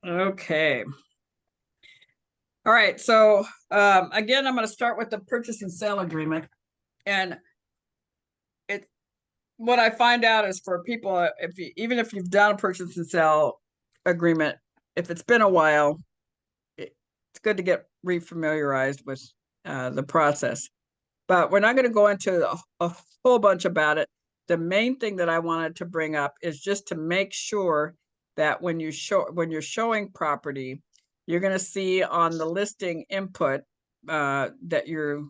Okay. All right. So again, I'm going to start with the purchase and sale agreement. And what I find out is for people, even if you've done a purchase and sale agreement, if it's been a while, it's good to get refamiliarized with the process. But we're not going to go into a whole bunch about it. The main thing that I wanted to bring up is just to make sure that when you're showing property, you're going to see on the listing input that you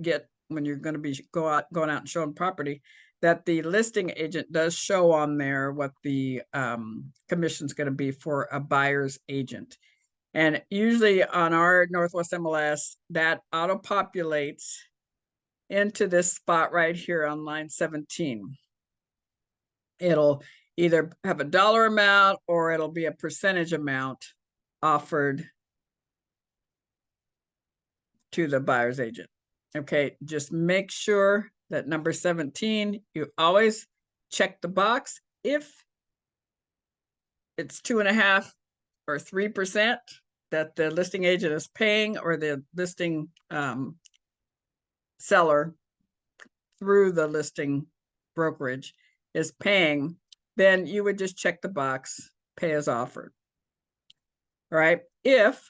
get when you're going to be going out and showing property, that the listing agent does show on there what the commission is going to be for a buyer's agent. And usually on our Northwest MLS, that auto populates into this spot right here on line 17. It'll either have a dollar amount or it'll be a percentage amount offered to the buyer's agent. Okay, just make sure that number 17, you always check the box if it's 2.5 or 3% that the listing agent is paying, or the listing seller through the listing brokerage is paying, then you would just check the box, pay as offered. All right. If,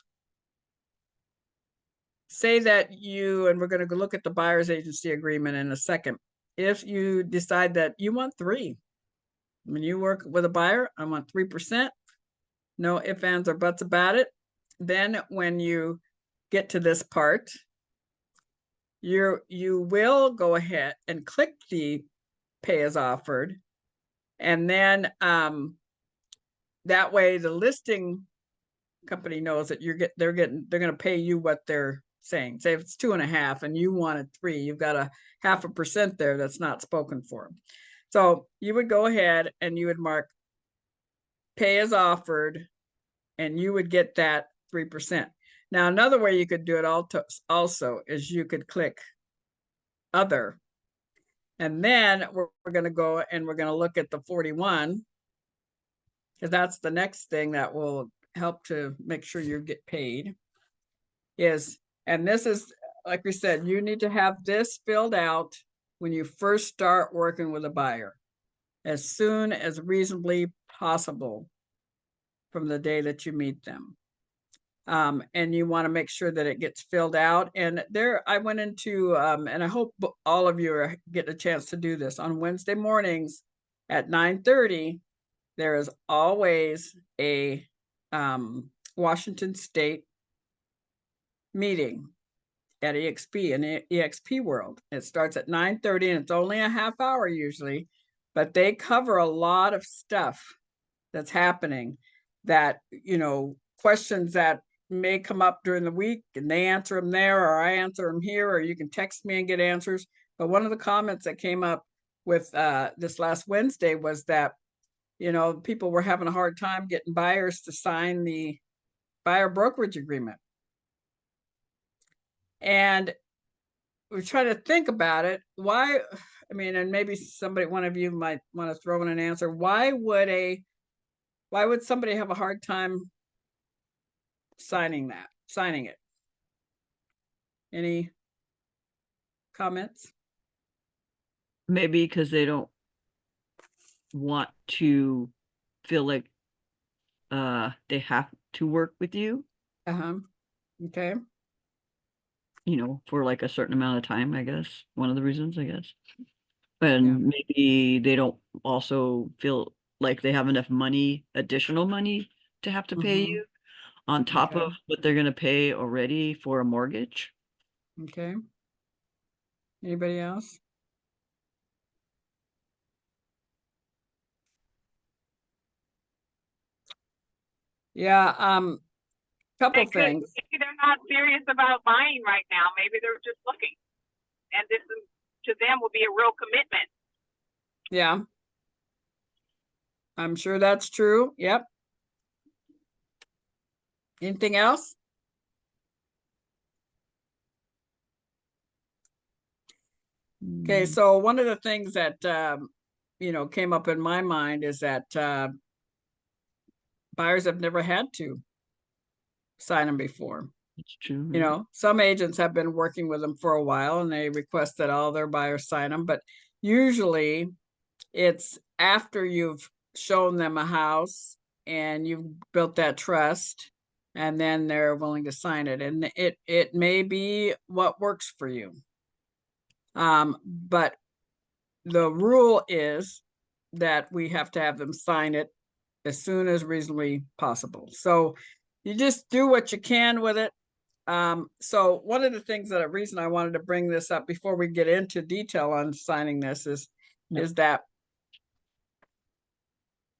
say that and we're going to look at the buyer's agency agreement in a second, if you decide that you want 3, when you work with a buyer, I want 3%, no ifs, ands, or buts about it. Then when you get to this part, you will go ahead and click the pay as offered, and then that way the listing company knows that they're going to pay you what they're saying. Say if it's 2.5 and you wanted 3, you've got a 0.5% there that's not spoken for. So you would go ahead and you would mark pay as offered, and you would get that 3%. Now, another way you could do it also is you could click other. And then we're going to go and we're going to look at the 41, because that's the next thing that will help to make sure you get paid. And this is, like we said, you need to have this filled out when you first start working with a buyer, as soon as reasonably possible from the day that you meet them. And you want to make sure that it gets filled out. And there, I went into, and I hope all of you are getting a chance to do this on Wednesday mornings at 9:30. There is always a Washington State meeting at EXP, in EXP World. It starts at 9:30 and it's only a half hour usually, but they cover a lot of stuff that's happening, that, questions that may come up during the week, and they answer them there, or I answer them here, or you can text me and get answers. But one of the comments that came up with this last Wednesday was that, people were having a hard time getting buyers to sign the buyer brokerage agreement. And we're trying to think about it. Why? I mean, and maybe one of you might want to throw in an answer. Why would somebody have a hard time signing it? Any comments? Maybe because they don't want to feel like they have to work with you. Okay. For like a certain amount of time, I guess. One of the reasons, I guess. And maybe they don't also feel like they have enough additional money to have to pay you on top of what they're going to pay already for a mortgage. Okay. Anybody else? Yeah, couple things. Maybe they're not serious about buying right now. Maybe they're just looking, and this is, to them, will be a real commitment. Yeah, I'm sure that's true. Yep. Anything else? Okay, so one of the things that came up in my mind is that buyers have never had to sign them before. It's true. You know, some agents have been working with them for a while and they request that all their buyers sign them, but usually it's after you've shown them a house and you've built that trust, and then they're willing to sign it. And it may be what works for you. But the rule is that we have to have them sign it as soon as reasonably possible. So you just do what you can with it. So one of the things that a reason I wanted to bring this up before we get into detail on signing this is that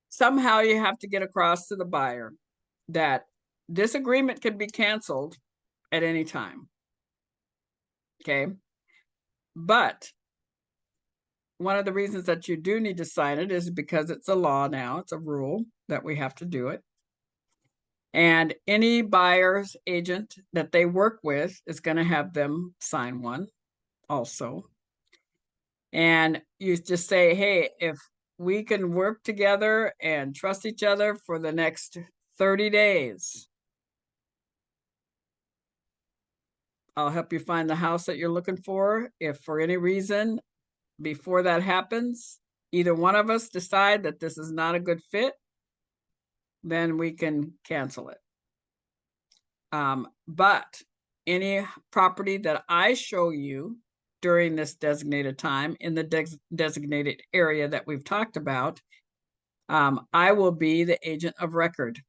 somehow you have to get across to the buyer that this agreement can be canceled at any time. Okay. But one of the reasons that you do need to sign it is because it's a law now. It's a rule that we have to do it. And any buyer's agent that they work with is going to have them sign one also. And you just say, hey, if we can work together and trust each other for the next 30 days, I'll help you find the house that you're looking for. If for any reason before that happens, either one of us decide that this is not a good fit, then we can cancel it. But any property that I show you during this designated time in the designated area that we've talked about, I will be the agent of record.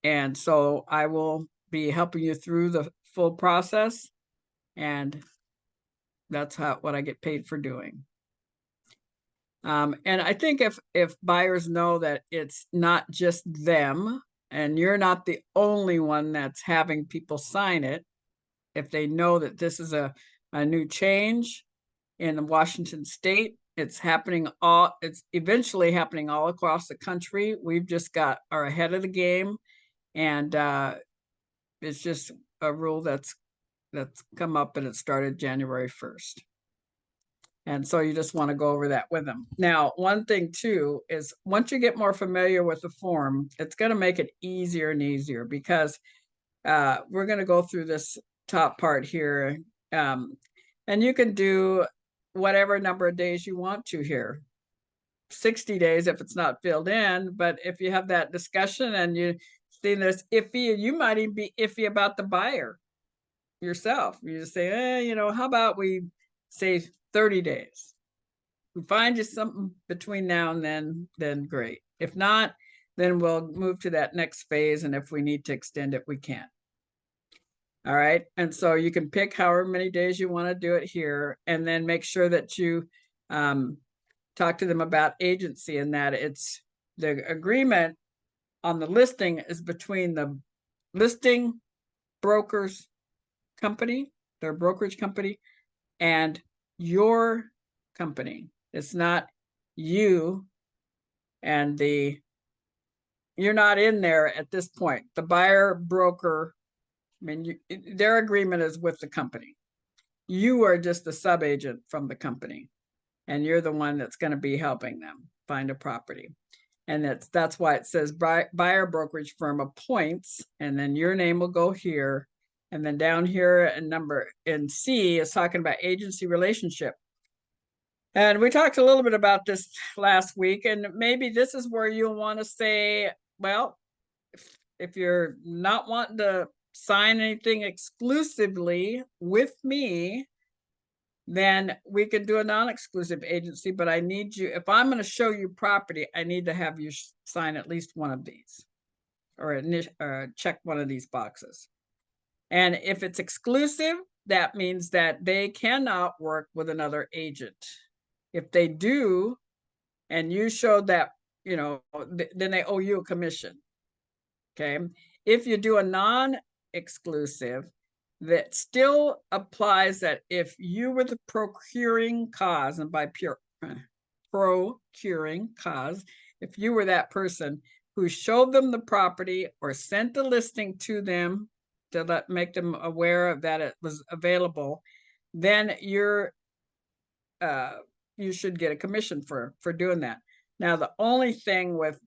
And so I will be helping you through the full process, and that's what I get paid for doing. And I think if buyers know that it's not just them and you're not the only one that's having people sign it, if they know that this is a new change in Washington state, it's eventually happening all across the country. We've just are ahead of the game, and it's just a rule that's come up, and it started January 1st. And so you just want to go over that with them. Now, one thing too is once you get more familiar with the form, it's going to make it easier and easier, because we're going to go through this top part here. And you can do whatever number of days you want to here. 60 days if it's not filled in, but if you have that discussion and you see there's iffy, you might even be iffy about the buyer yourself. You just say, you know, how about we say 30 days? We find you something between now and then great. If not, then we'll move to that next phase, and if we need to extend it, we can. All right, and so you can pick however many days you want to do it here, and then make sure that you talk to them about agency, and that it's the agreement on the listing is between the listing brokers company, their brokerage company, and your company. It's not you and you're not in there at this point. The buyer broker, I mean, their agreement is with the company. You are just the sub-agent from the company, and you're the one that's going to be helping them find a property. And that's why it says buyer brokerage firm appoints, and then your name will go here. And then down here and number in C is talking about agency relationship. And we talked a little bit about this last week, and maybe this is where you'll want to say, well, if you're not wanting to sign anything exclusively with me, then we could do a non-exclusive agency, but I need you, if I'm going to show you property, I need to have you sign at least one of these, or check one of these boxes. And if it's exclusive, that means that they cannot work with another agent. If they do, and you showed that, you know, then they owe you a commission. Okay. If you do a non-exclusive, that still applies that if you were the procuring cause, and by procuring cause, if you were that person who showed them the property or sent the listing to them to make them aware of that it was available, then you should get a commission for doing that. Now, the only thing with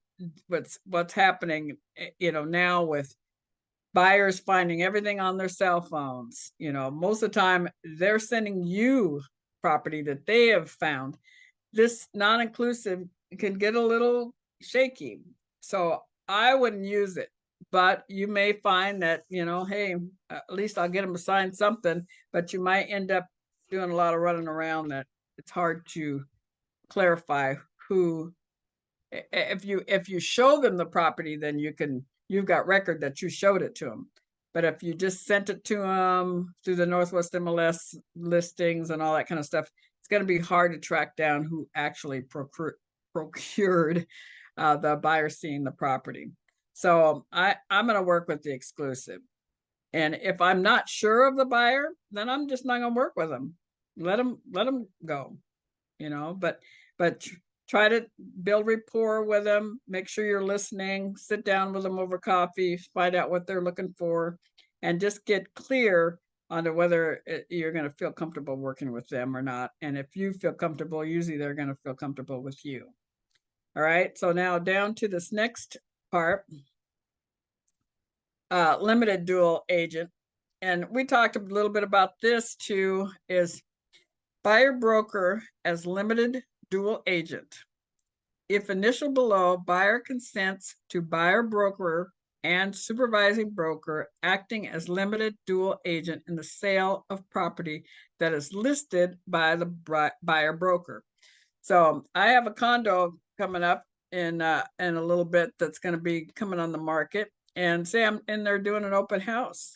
what's happening, you know, now with buyers finding everything on their cell phones. You know, most of the time they're sending you property that they have found. This non-inclusive can get a little shaky. So I wouldn't use it, but you may find that, you know, hey, at least I'll get them to sign something, but you might end up doing a lot of running around that it's hard to clarify who. If you show them the property, then you've got record that you showed it to them. But if you just sent it to them through the Northwest MLS listings and all that kind of stuff, it's going to be hard to track down who actually procured the buyer seeing the property. So I'm going to work with the exclusive. And if I'm not sure of the buyer, then I'm just not going to work with them. Let them go, you know, but try to build rapport with them, make sure you're listening, sit down with them over coffee, find out what they're looking for, and just get clear on whether you're going to feel comfortable working with them or not. And if you feel comfortable, usually they're going to feel comfortable with you. All right, so now down to this next part, limited dual agent. And we talked a little bit about this too, is buyer broker as limited dual agent. If initial below, buyer consents to buyer broker and supervising broker acting as limited dual agent in the sale of property that is listed by the buyer broker. So I have a condo coming up in a little bit that's going to be coming on the market, and say I'm in there doing an open house.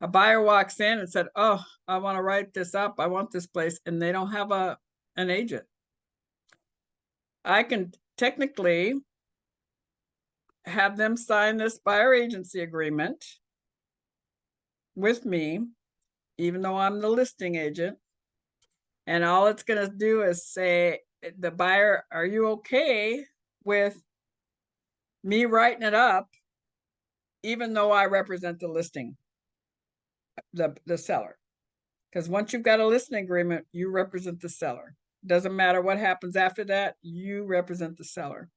A buyer walks in and said, "Oh, I want to write this up. I want this place," and they don't have an agent. I can technically have them sign this buyer agency agreement with me, even though I'm the listing agent. And all it's going to do is say, the buyer, are you okay with me writing it up, even though I represent the listing, the seller? Because once you've got a listing agreement, you represent the seller. Doesn't matter what happens after that, you represent the seller.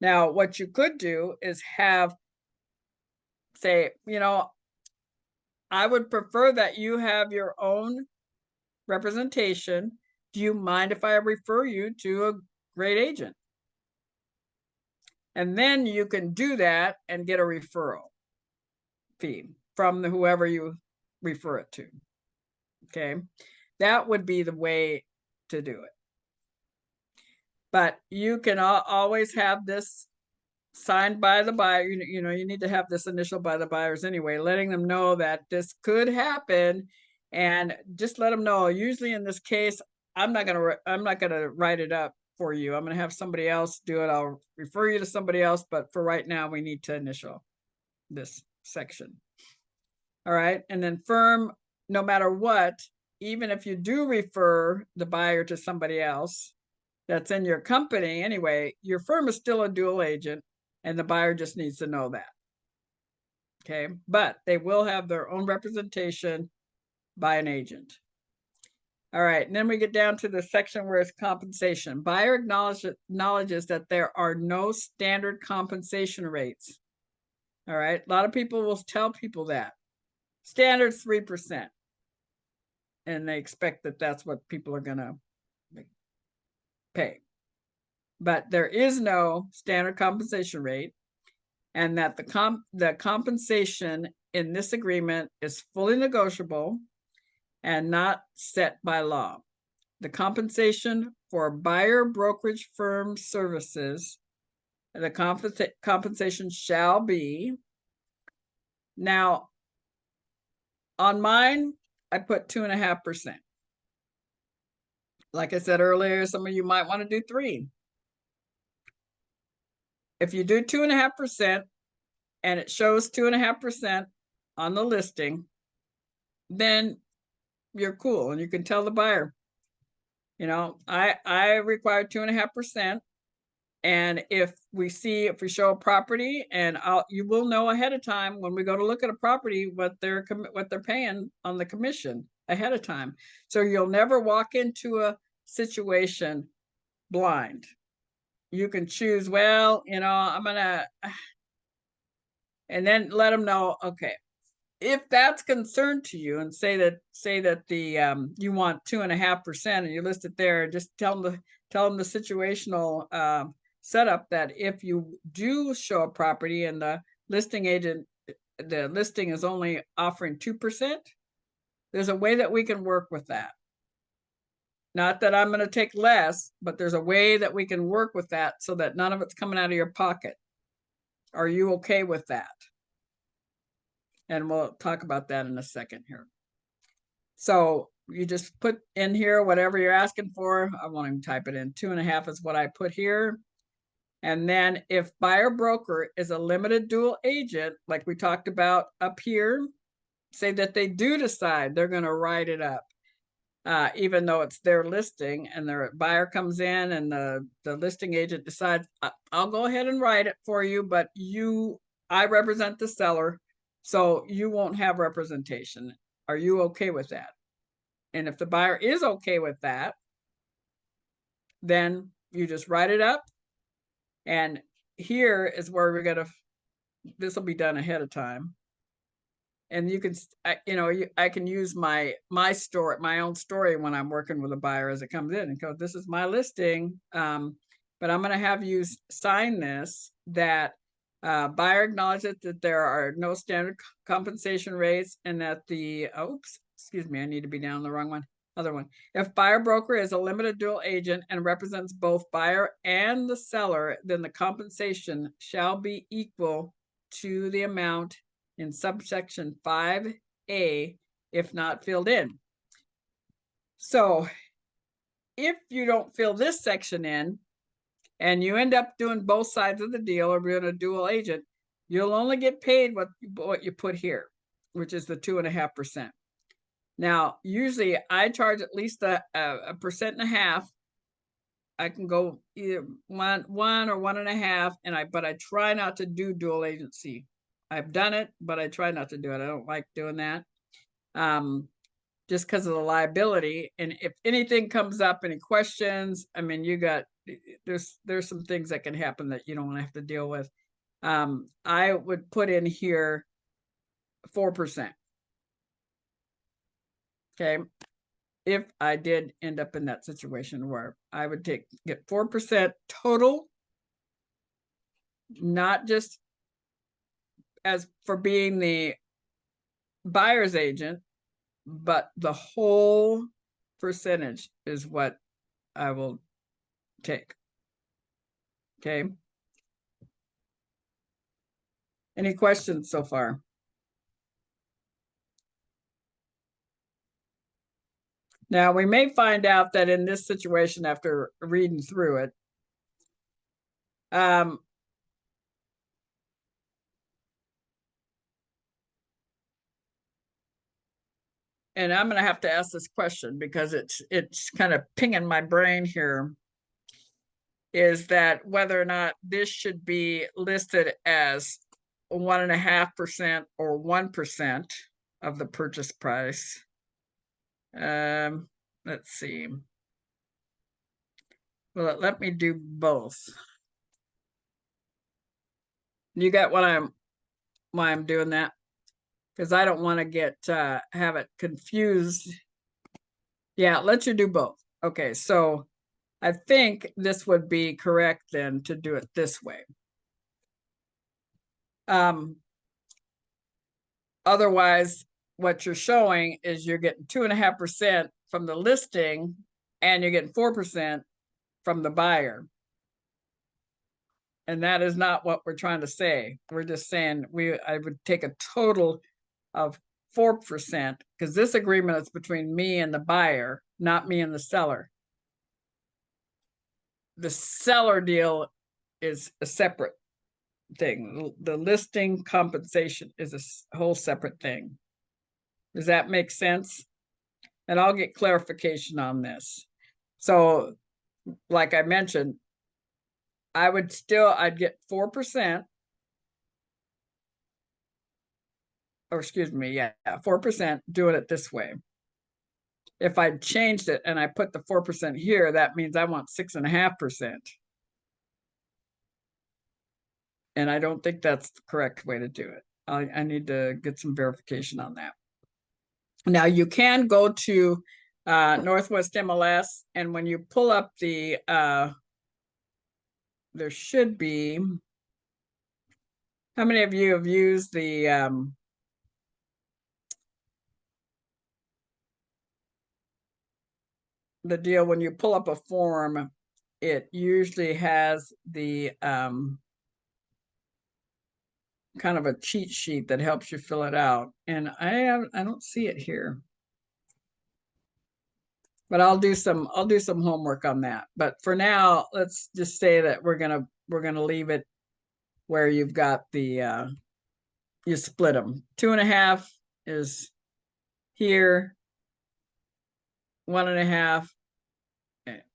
Now, what you could do is say, you know, I would prefer that you have your own representation. Do you mind if I refer you to a great agent? And then you can do that and get a referral fee from whoever you refer it to. Okay, that would be the way to do it. But you can always have this signed by the buyer. You know, you need to have this initial by the buyers anyway, letting them know that this could happen, and just let them know. Usually in this case, I'm not gonna write it up for you. I'm gonna have somebody else do it. I'll refer you to somebody else, but for right now, we need to initial this section. All right, and then firm, no matter what, even if you do refer the buyer to somebody else that's in your company anyway, your firm is still a dual agent, and the buyer just needs to know that. Okay, but they will have their own representation by an agent. All right, and then we get down to the section where it's compensation. Buyer acknowledges that there are no standard compensation rates. All right, a lot of people will tell people that. Standard 3%. And they expect that that's what people are gonna pay. But there is no standard compensation rate, and that the compensation in this agreement is fully negotiable and not set by law. The compensation for buyer brokerage firm services, the compensation shall be. Now, on mine, I put 2.5%. Like I said earlier, some of you might want to do 3%. If you do 2.5% and it shows 2.5% on the listing, then you're cool, and you can tell the buyer, you know, I require 2.5%. And if we show a property, and you will know ahead of time when we go to look at a property what they're paying on the commission ahead of time. So you'll never walk into a situation blind. you can choose, well, you know, I'm gonna, and then let them know, okay, if that's concerned to you, and say that the you want 2.5% and you list it there, just tell them the situational setup, that if you do show a property and the listing agent, the listing is only offering 2%, there's a way that we can work with that. Not that I'm going to take less, but there's a way that we can work with that so that none of it's coming out of your pocket. Are you okay with that? And we'll talk about that in a second here. So you just put in here whatever you're asking for. I won't even type it in. 2.5 is what I put here. And then if buyer broker is a limited dual agent, like we talked about up here, say that they do decide they're going to write it up. Even though it's their listing, and their buyer comes in and the listing agent decides, I'll go ahead and write it for you, but I represent the seller, so you won't have representation. Are you okay with that? And if the buyer is okay with that, then you just write it up. And here is where we're gonna, this will be done ahead of time. And you can, you know, I can use my story, my own story, when I'm working with a buyer as it comes in, and go, this is my listing, but I'm going to have you sign this, that buyer acknowledges that there are no standard compensation rates, and that the, oops, excuse me, I need to be down the wrong one. Other one. If buyer broker is a limited dual agent and represents both buyer and the seller, then the compensation shall be equal to the amount in subsection 5A, if not filled in. So if you don't fill this section in and you end up doing both sides of the deal, or being a dual agent, you'll only get paid what you put here, which is the 2.5%. Now, usually I charge at least a 1.5%. I can go either one or 1.5, but I try not to do dual agency. I've done it, but I try not to do it. I don't like doing that, just because of the liability. And if anything comes up, any questions, I mean, there's some things that can happen that you don't want to have to deal with. I would put in here 4%. Okay. If I did end up in that situation where I would get 4% total, not just as for being the buyer's agent, but the whole percentage is what I will take. Okay. Any questions so far? Now, we may find out that in this situation, after reading through it, and I'm going to have to ask this question because it's kind of pinging my brain here, is that whether or not this should be listed as 1.5% or 1% of the purchase price. Let's see. Well, let me do both. You got why I'm doing that? Because I don't want to have it confused. Yeah, let you do both. Okay, so I think this would be correct then to do it this way. Otherwise, what you're showing is you're getting 2.5% from the listing, and you're getting 4% from the buyer. And that is not what we're trying to say. We're just saying I would take a total of 4%, because this agreement is between me and the buyer, not me and the seller. The seller deal is a separate thing. The listing compensation is a whole separate thing. Does that make sense? And I'll get clarification on this. So, like I mentioned, I'd get 4%. Or excuse me, yeah, 4% doing it this way. If I changed it and I put the 4% here, that means I want 6.5%. And I don't think that's the correct way to do it. I need to get some verification on that. Now you can go to Northwest MLS, and when you pull up the there should be, how many of you have used the deal when you pull up a form, it usually has the kind of a cheat sheet that helps you fill it out. And I don't see it here. But I'll do some homework on that. But for now, let's just say that we're gonna leave it where you've got the you split them. 2.5 is here, 1.5.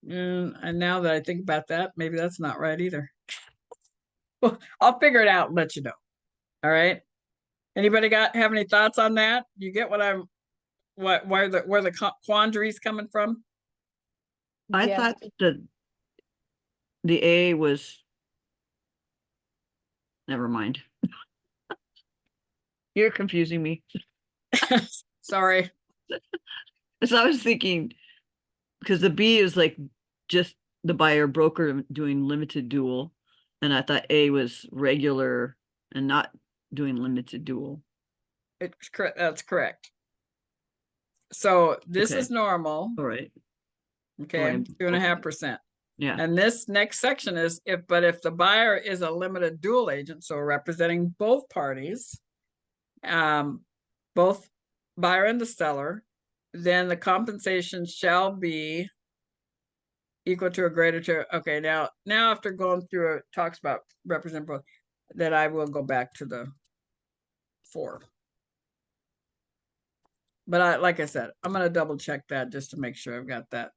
And now that I think about that, maybe that's not right either. Well, I'll figure it out and let you know. All right. Anybody have any thoughts on that? You get what I'm, where the quandary's coming from? I Yes. thought that the A was, never mind. You're confusing me. Sorry. So I was thinking, because the B is like just the buyer broker doing limited dual, and I thought A was regular and not doing limited dual. It's correct. That's correct. So this Okay. is normal. All right. Okay, Right. 2.5%. Yeah. And this next section is if the buyer is a limited dual agent, so representing both parties, both buyer and the seller, then the compensation shall be equal to or greater to, okay, now after going through it, talks about represent both, then I will go back to the 4. But like I said, I'm going to double check that just to make sure I've got that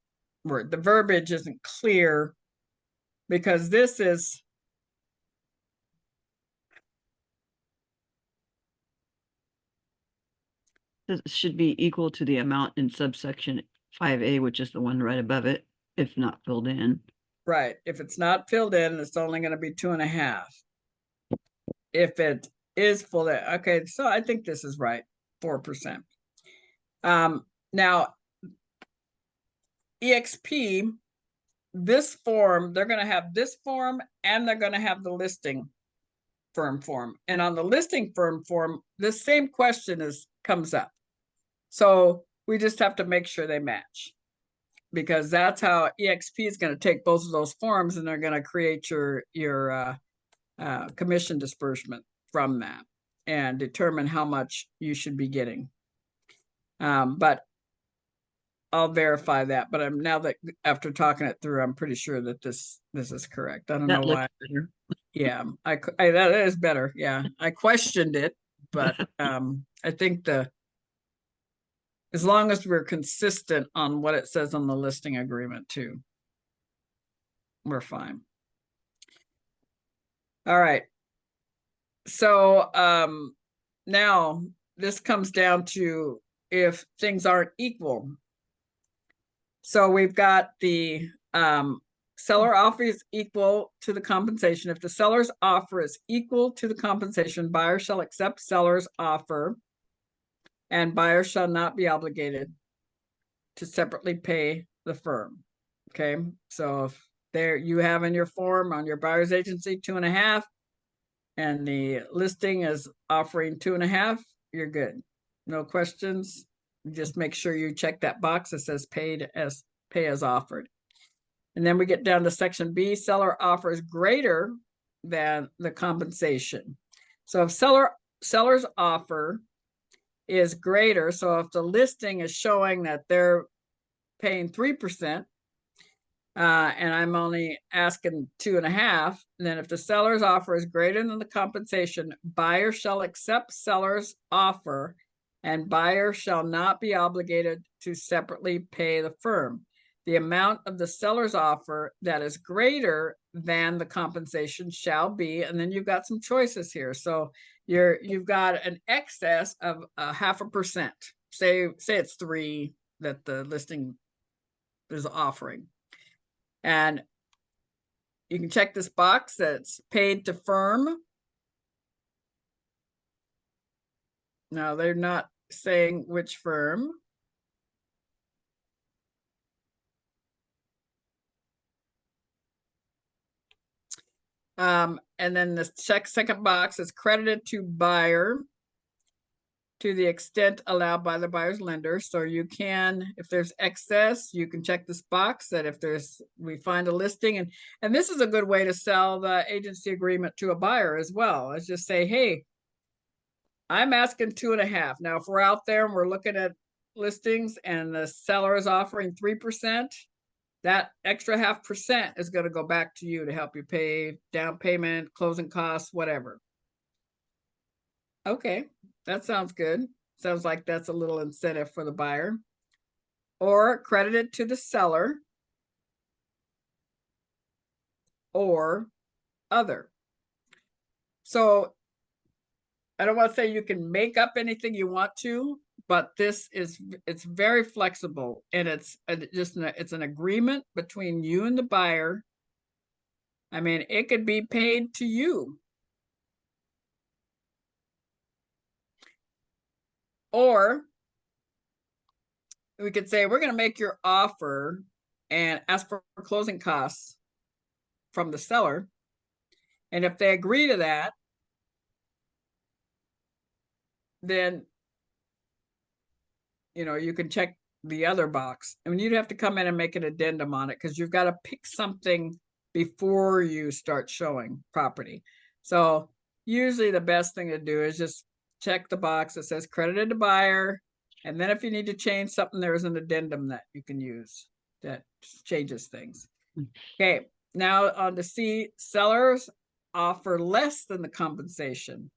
word. The verbiage isn't clear because this is, This should be equal to the amount in subsection 5A, which is the one right above it, if not filled in. right. If it's not filled in, it's only going to be 2.5. If it is full in, okay, so I think this is right, 4%. Now, EXP, this form, they're going to have this form and they're going to have the listing firm form. And on the listing firm form, the same question comes up. So we just have to make sure they match, because that's how EXP is going to take both of those forms and they're going to create your commission disbursement from that and determine how much you should be getting. But I'll verify that. But I'm now that after talking it through, I'm pretty sure that this is correct. I don't know why. Better. Yeah, that is better. Yeah, I questioned it, but I think as long as we're consistent on what it says on the listing agreement too, we're fine. All right. So now this comes down to if things aren't equal. So we've got the seller offer is equal to the compensation. If the seller's offer is equal to the compensation, buyer shall accept seller's offer, and buyer shall not be obligated to separately pay the firm. Okay, so if there you have in your form on your buyer's agency 2.5, and the listing is offering 2.5, you're good. No questions. Just make sure you check that box that says pay as offered. And then we get down to section B, seller offers greater than the compensation. So if seller's offer is greater, so if the listing is showing that they're paying 3%, and I'm only asking 2.5, and then if the seller's offer is greater than the compensation, buyer shall accept seller's offer, and buyer shall not be obligated to separately pay the firm. The amount of the seller's offer that is greater than the compensation shall be, and then you've got some choices here. So you've got an excess of 0.5%. Say it's 3 that the listing is offering. And you can check this box that's paid to firm Now they're not saying which firm. And then the second box is credited to buyer to the extent allowed by the buyer's lender. So you can, if there's excess, you can check this box that if we find a listing, and this is a good way to sell the agency agreement to a buyer as well. Let's just say, hey, I'm asking 2.5. Now, if we're out there and we're looking at listings and the seller is offering 3%, that extra 0.5% is going to go back to you to help you pay down payment, closing costs, whatever. Okay, that sounds good. Sounds like that's a little incentive for the buyer. Or credited to the seller or other. So I don't want to say you can make up anything you want to, but it's very flexible, and it's an agreement between you and the buyer. I mean, it could be paid to you. Or we could say, we're going to make your offer and ask for closing costs from the seller. And if they agree to that, then, you can check the other box. I mean, you'd have to come in and make an addendum on it because you've got to pick something before you start showing property. So usually the best thing to do is just check the box that says credited to buyer. And then if you need to change something, there's an addendum that you can use that changes things. Okay, now on to C, sellers offer less than the compensation.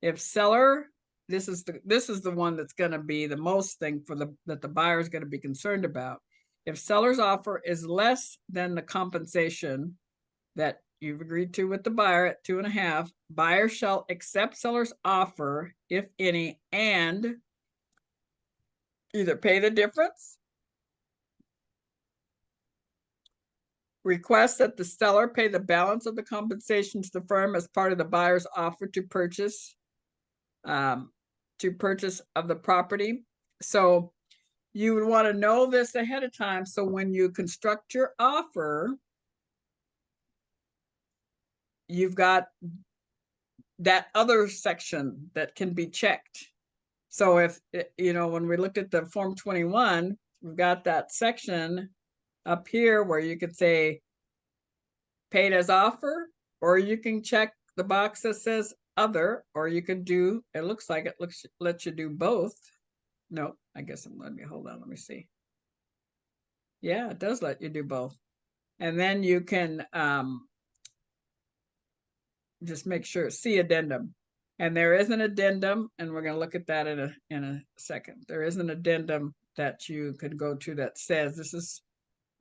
If seller, this is the one that's going to be the most thing that the buyer is going to be concerned about. If seller's offer is less than the compensation that you've agreed to with the buyer at 2.5, buyer shall accept seller's offer, if any, and either pay the difference, request that the seller pay the balance of the compensation to the firm as part of the buyer's offer to purchase of the property. So you would want to know this ahead of time. So when you construct your offer, you've got that other section that can be checked. So if, when we looked at the Form 21, we've got that section up here where you could say paid as offer, or you can check the box that says other, or you can do, it looks like lets you do both. No, I guess hold on, let me see. Yeah, it does let you do both. And then you can just make sure, see addendum. And there is an addendum, and we're going to look at that in a second. There is an addendum that you could go to that says, this is,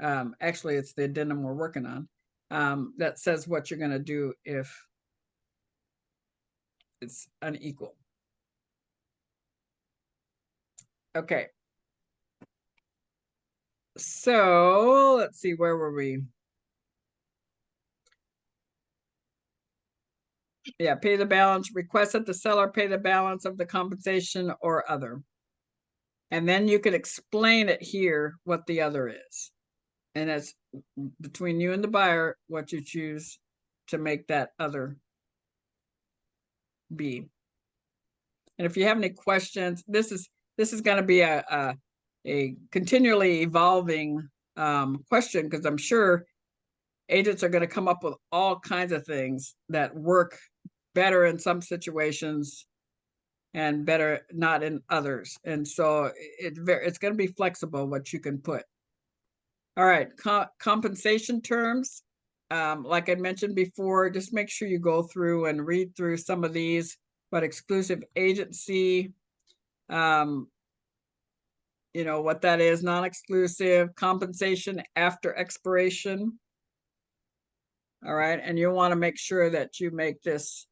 actually it's the addendum we're working on, that says what you're going to do if it's unequal. Okay. So let's see, where were we? Yeah, pay the balance, request that the seller pay the balance of the compensation or other. And then you could explain it here what the other is. And it's between you and the buyer what you choose to make that other be. And if you have any questions, this is going to be a continually evolving question, because I'm sure agents are going to come up with all kinds of things that work better in some situations and better not in others. And so it's going to be flexible what you can put. All right, compensation terms. Like I mentioned before, just make sure you go through and read through some of these, but exclusive agency, what that is, non-exclusive, compensation after expiration. All right, and you want to make sure that you make this,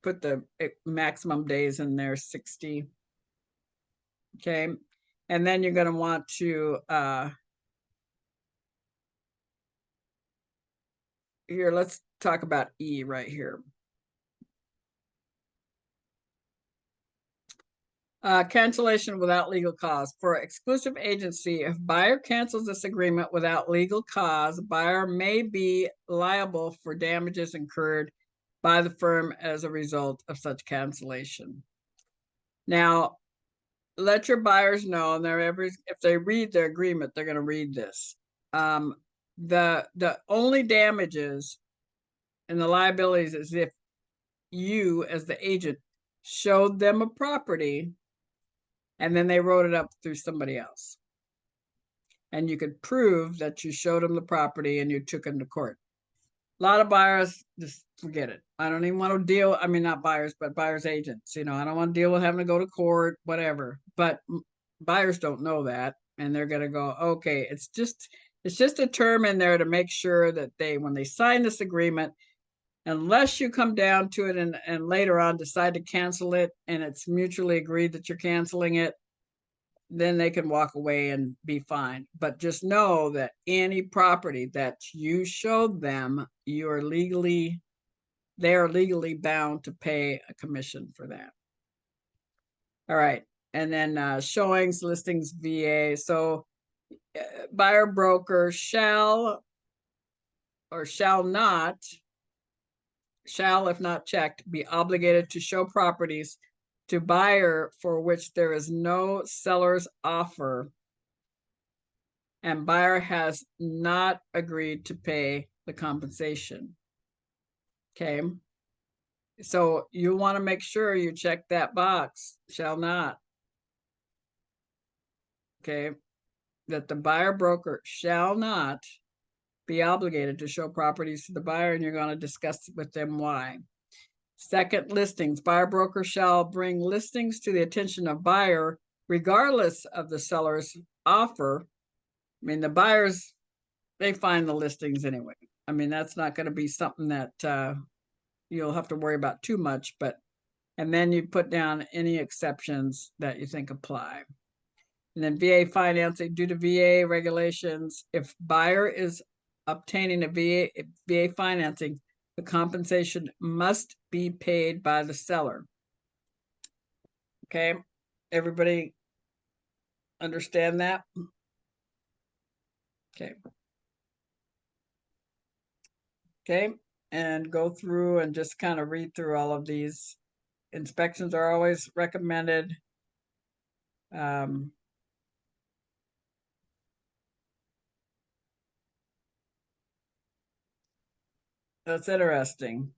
put the maximum days in there, 60. Okay, and then you're going to want to, here, let's talk about E right here. Cancellation without legal cause. For exclusive agency, if buyer cancels this agreement without legal cause, buyer may be liable for damages incurred by the firm as a result of such cancellation. Now, let your buyers know, and if they read their agreement, they're going to read this. The only damages and the liabilities is if you, as the agent, showed them a property and then they wrote it up through somebody else. And you could prove that you showed them the property and you took them to court. A lot of buyers just forget it. I don't even want to deal, I mean, not buyers, but buyers agents. I don't want to deal with having to go to court, whatever. But buyers don't know that. And they're going to go, okay, it's just a term in there to make sure that when they sign this agreement, unless you come down to it and later on decide to cancel it and it's mutually agreed that you're canceling it, then they can walk away and be fine. But just know that any property that you showed them, they are legally bound to pay a commission for that. All right. And then showings, listings, VA. So buyer broker shall or shall not, if not checked, be obligated to show properties to buyer for which there is no seller's offer and buyer has not agreed to pay the compensation. Okay. So you want to make sure you check that box, shall not. Okay. That the buyer broker shall not be obligated to show properties to the buyer, and you're going to discuss with them why. Second, listings. Buyer broker shall bring listings to the attention of buyer regardless of the seller's offer. I mean, the buyers, they find the listings anyway. I mean, that's not going to be something that you'll have to worry about too much, and then you put down any exceptions that you think apply. And then VA financing, due to VA regulations, if buyer is obtaining a VA financing, the compensation must be paid by the seller. Okay, everybody understand that? Okay. Okay, and go through and just kind of read through all of these. Inspections are always recommended. That's interesting.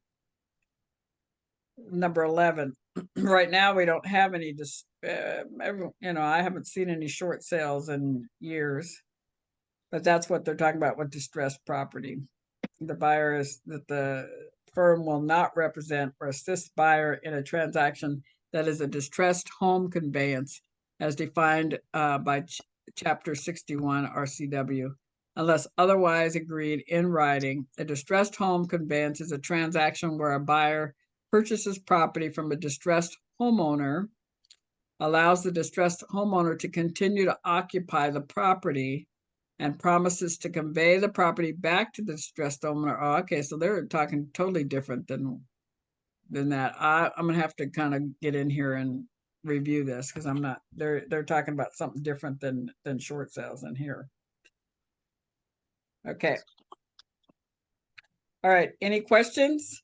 Number 11. Right now, we don't have any, I haven't seen any short sales in years, but that's what they're talking about with distressed property. The buyer is that the firm will not represent or assist buyer in a transaction that is a distressed home conveyance as defined by Chapter 61 RCW. Unless otherwise agreed in writing, a distressed home conveyance is a transaction where a buyer purchases property from a distressed homeowner, allows the distressed homeowner to continue to occupy the property, and promises to convey the property back to the distressed owner. Oh, okay, so they're talking totally different than that. I'm gonna have to kind of get in here and review this because I'm not. They're talking about something different than short sales in here. Okay. All right. Any questions?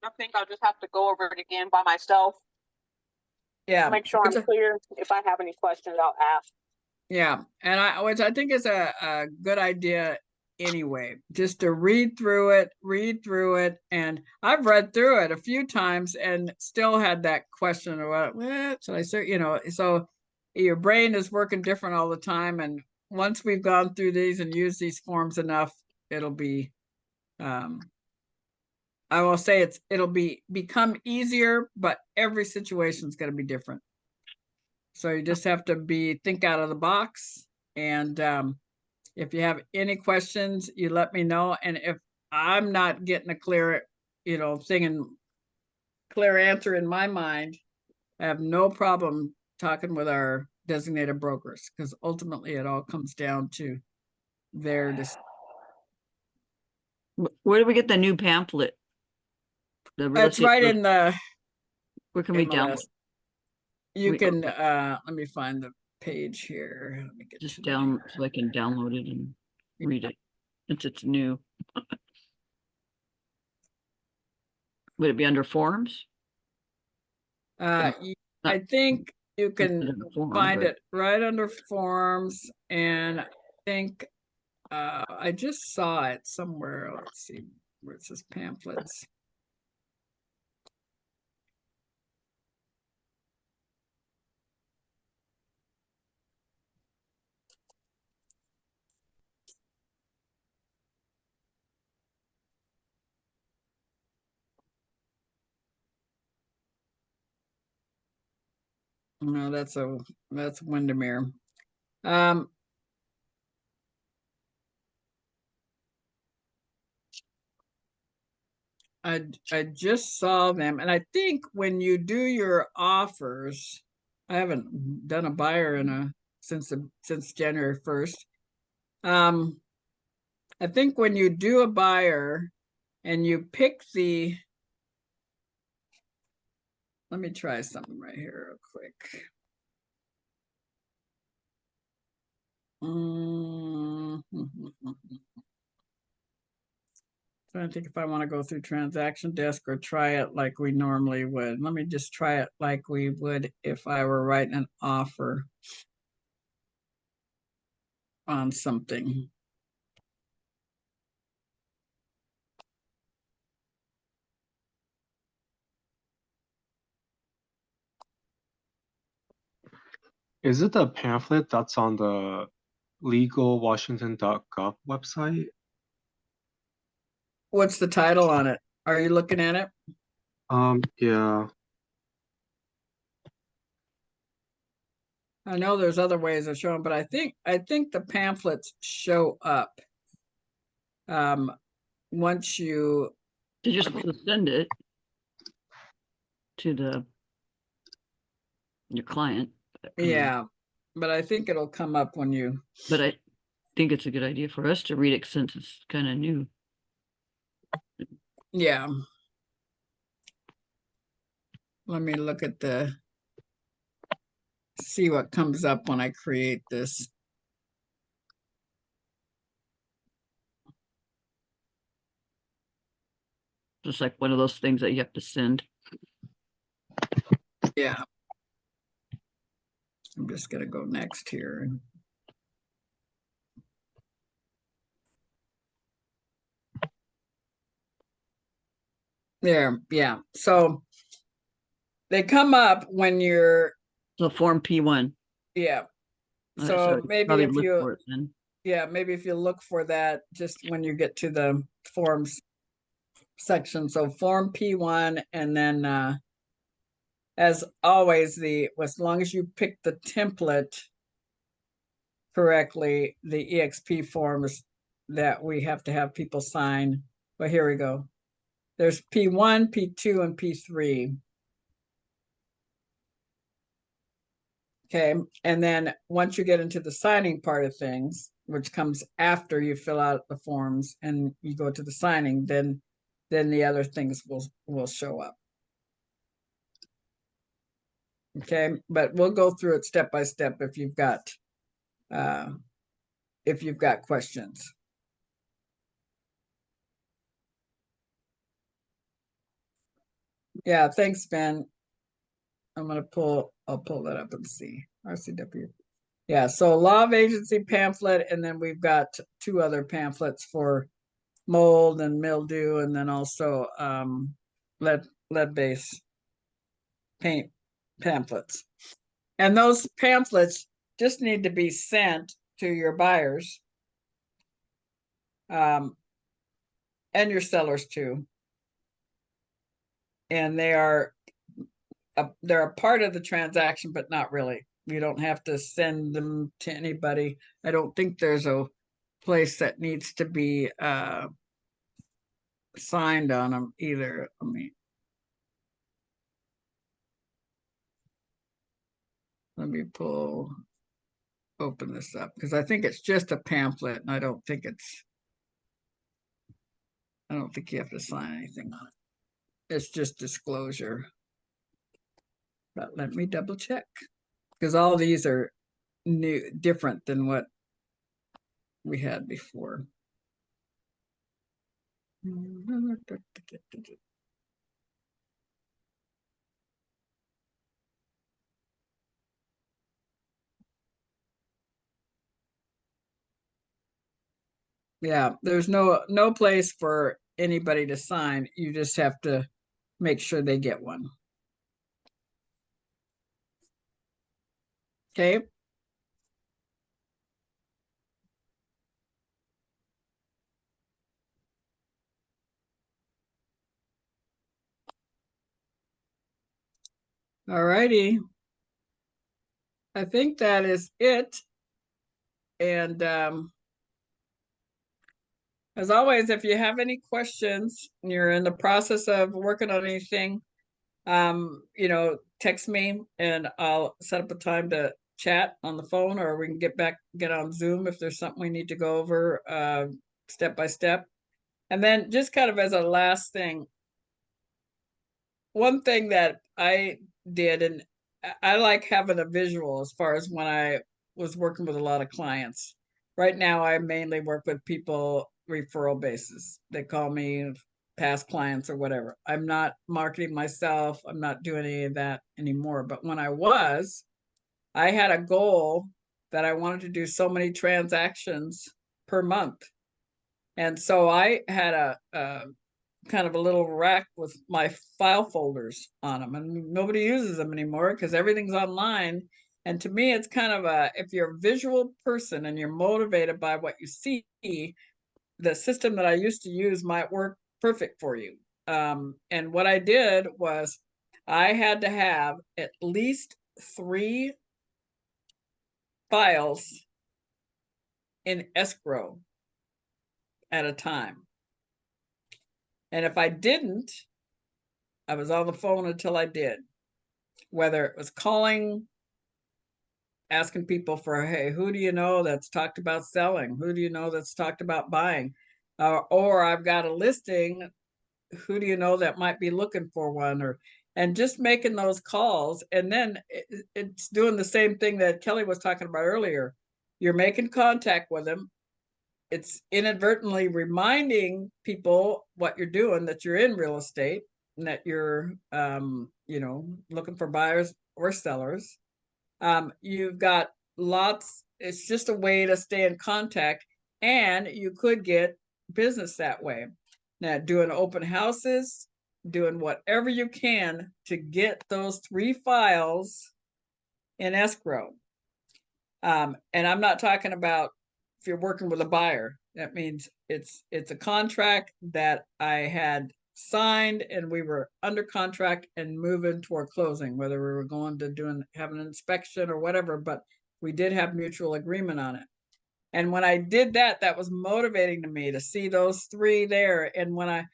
I think I'll just have to go over it again by myself. Yeah. Make sure I'm clear. If I have any questions, I'll ask. Yeah, and which I think is a good idea anyway, just to read through it, and I've read through it a few times and still had that question about what should I say, so your brain is working different all the time, and once we've gone through these and used these forms enough, it'll be I will say it'll become easier, but every situation is going to be different. So you just have to think out of the box. And if you have any questions, you let me know. And if I'm not getting a clear, clear answer in my mind, I have no problem talking with our designated brokers, because ultimately it all comes down to their decision. Where do we get the new pamphlet? The real It's estate, right in the where can we download? MLS. You We- can, let me find the page here. Let me get Just to it down, here. so I can download it and read it, since it's new. Would it be under forms? Uh, Not- y- I think you can Under the form, find but it right under forms, and I think I just saw it somewhere. Let's see where it says pamphlets. No, that's Windermere. Um, I just saw them, and I think when you do your offers, I haven't done a buyer in a since January 1st. I think when you do a buyer and you pick the, let me try something right here real quick. Trying to think if I want to go through transaction desk or try it like we normally would. Let me just try it like we would if I were writing an offer on something. Is it the pamphlet that's on the legalwashington.gov website? What's the title on it? Are you looking at it? Yeah. I know there's other ways of showing, but I think the pamphlets show up. Once you, you're just supposed to send it to your client. yeah, but I think it'll come up when you, But I think it's a good idea for us to read it since it's kind of new. yeah. Let me look at see what comes up when I create this. Just like one of those things that you have to send. Yeah. I'm just gonna go next here. There, yeah. So they come up when you're, So Form P1. yeah. So So maybe probably if look you, for it then. yeah, maybe if you look for that just when you get to the forms section. So Form P1, and then as always, as long as you pick the template correctly, the EXP forms that we have to have people sign. But here we go. There's P1, P2, and P3. Okay, and then once you get into the signing part of things, which comes after you fill out the forms and you go to the signing, then the other things will show up. Okay, but we'll go through it step by step if you've got questions. Yeah, thanks, Ben. I'll pull that up and see. RCW. Yeah, so law of agency pamphlet, and then we've got two other pamphlets for mold and mildew, and then also lead base paint pamphlets. And those pamphlets just need to be sent to your buyers and your sellers too. And they're a part of the transaction, but not really. You don't have to send them to anybody. I don't think there's a place that needs to be signed on them either. I mean, let me open this up because I think it's just a pamphlet, and I don't think you have to sign anything on it. it's just disclosure. But let me double check, because all these are new, different than what we had before. Yeah, there's no place for anybody to sign. You just have to make sure they get one. Okay. All righty. I think that is it. And as always, if you have any questions, you're in the process of working on anything, text me and I'll set up a time to chat on the phone, or we can get on Zoom if there's something we need to go over step by step. And then just kind of as a last thing, one thing that I did, and I like having a visual as far as when I was working with a lot of clients. Right now, I mainly work with people referral basis. They call me past clients or whatever. I'm not marketing myself. I'm not doing any of that anymore. But when I had a goal that I wanted to do so many transactions per month. And so I had a kind of a little rack with my file folders on them, and nobody uses them anymore because everything's online. And to me, it's kind of if you're a visual person and you're motivated by what you see, the system that I used to use might work perfect for you. And what I did was I had to have at least 3 files in escrow at a time. And if I didn't, I was on the phone until I did. Whether it was calling, asking people for, hey, who do you know that's talked about selling? Who do you know that's talked about buying? Or I've got a listing, who do you know that might be looking for one? And just making those calls. And then it's doing the same thing that Kelly was talking about earlier. You're making contact with them. It's inadvertently reminding people what you're doing, that you're in real estate and that you're, looking for buyers or sellers. You've got lots, it's just a way to stay in contact, and you could get business that way. Now, doing open houses, doing whatever you can to get those 3 files in escrow. And I'm not talking about if you're working with a buyer. That means it's a contract that I had signed and we were under contract and moving toward closing, whether we were going to have an inspection or whatever, but we did have mutual agreement on it. And when I did that, that was motivating to me to see those 3 there. And when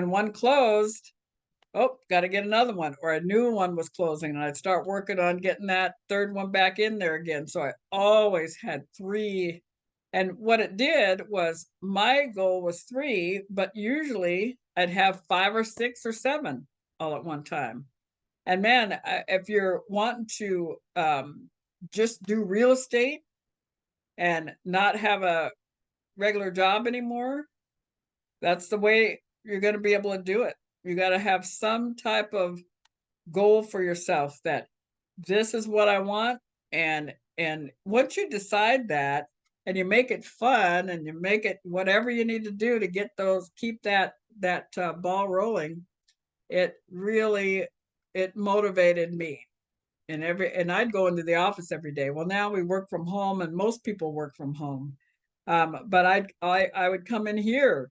one closed, oh, got to get another one, or a new one was closing, and I'd start working on getting that 3rd one back in there again. So I always had 3. And what it did was my goal was 3, but usually I'd have 5 or 6 or 7 all at one time. And man, if you're wanting to just do real estate and not have a regular job anymore, that's the way you're going to be able to do it. You got to have some type of goal for yourself that this is what I want. And once you decide that, and you make it fun, and you make it whatever you need to do to get keep that ball rolling, it motivated me. And I'd go into the office every day. Well, now we work from home, and most people work from home. But I would come in here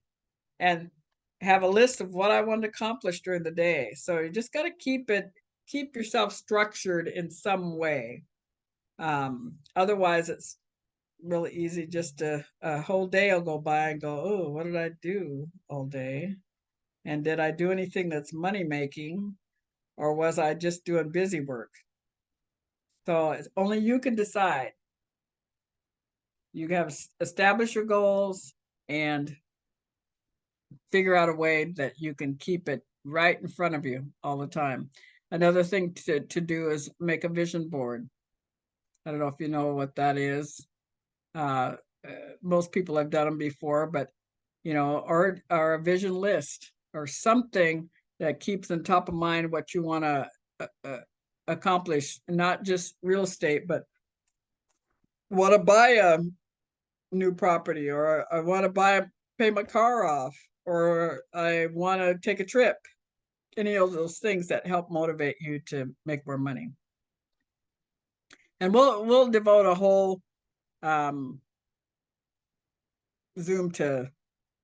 and have a list of what I want to accomplish during the day. So you just got to keep yourself structured in some way. Otherwise, it's really easy just to a whole day will go by and go, oh, what did I do all day? And did I do anything that's money making, or was I just doing busy work? So it's only you can decide. You have to establish your goals and figure out a way that you can keep it right in front of you all the time. Another thing to do is make a vision board. I don't know if you know what that is. Uh, Most people have done them before, but you know, or a vision list or something that keeps in top of mind what you want to accomplish, not just real estate, but want to buy a new property, or I want to pay my car off, or I want to take a trip. Any of those things that help motivate you to make more money. And we'll devote a whole Zoom to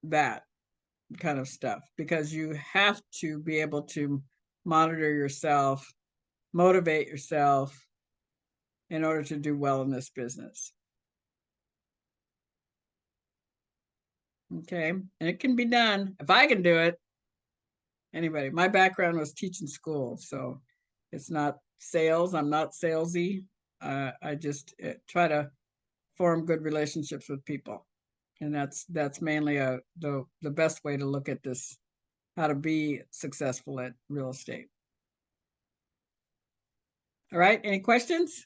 that kind of stuff, because you have to be able to monitor yourself, motivate yourself in order to do well in this business. Okay, and it can be done. If I can do it, anybody. My background was teaching school, so it's not sales. I'm not salesy. I just try to form good relationships with people, and that's mainly the best way to look at this, how to be successful at real estate. All right, any questions?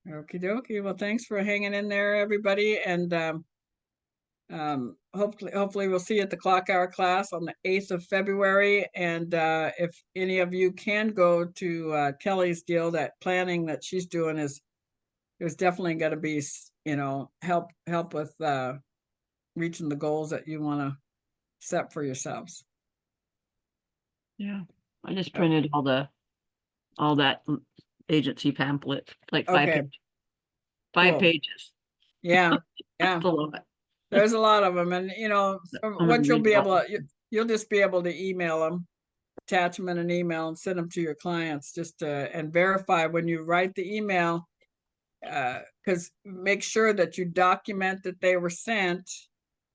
Okie dokie. Well, thanks for hanging in there, everybody, and hopefully we'll see you at the clock hour class on the 8th of February. And if any of you can go to Kelly's deal, that planning that she's doing is definitely going to be, you know, help with reaching the goals that you want to set for yourselves. Yeah, I just printed all that agency pamphlet, like five Okay. pages. 5 Cool. pages. Yeah, yeah. That's a lot. There's a lot of them, and you know, I'm gonna what you'll read be all able of to, you'll just be able to email them, attach them in an email, and send them to your clients, just to, and verify when you write the email, because make sure that you document that they were sent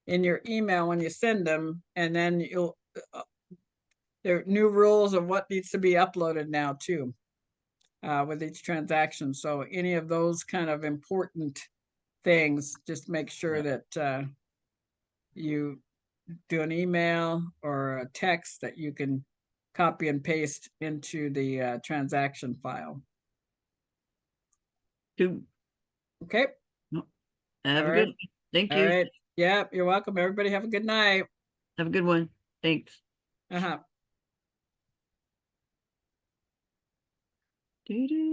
in your email when you send them, and then you'll there are new rules of what needs to be uploaded now too, with each transaction. So any of those kind of important things, just make sure that you do an email or a text that you can copy and paste into the transaction file. two. Okay. Have All a right. good, thank All you. right. Yeah, you're welcome. Everybody have a good night. Have a good one. Thanks. Uh-huh. Doo-doo.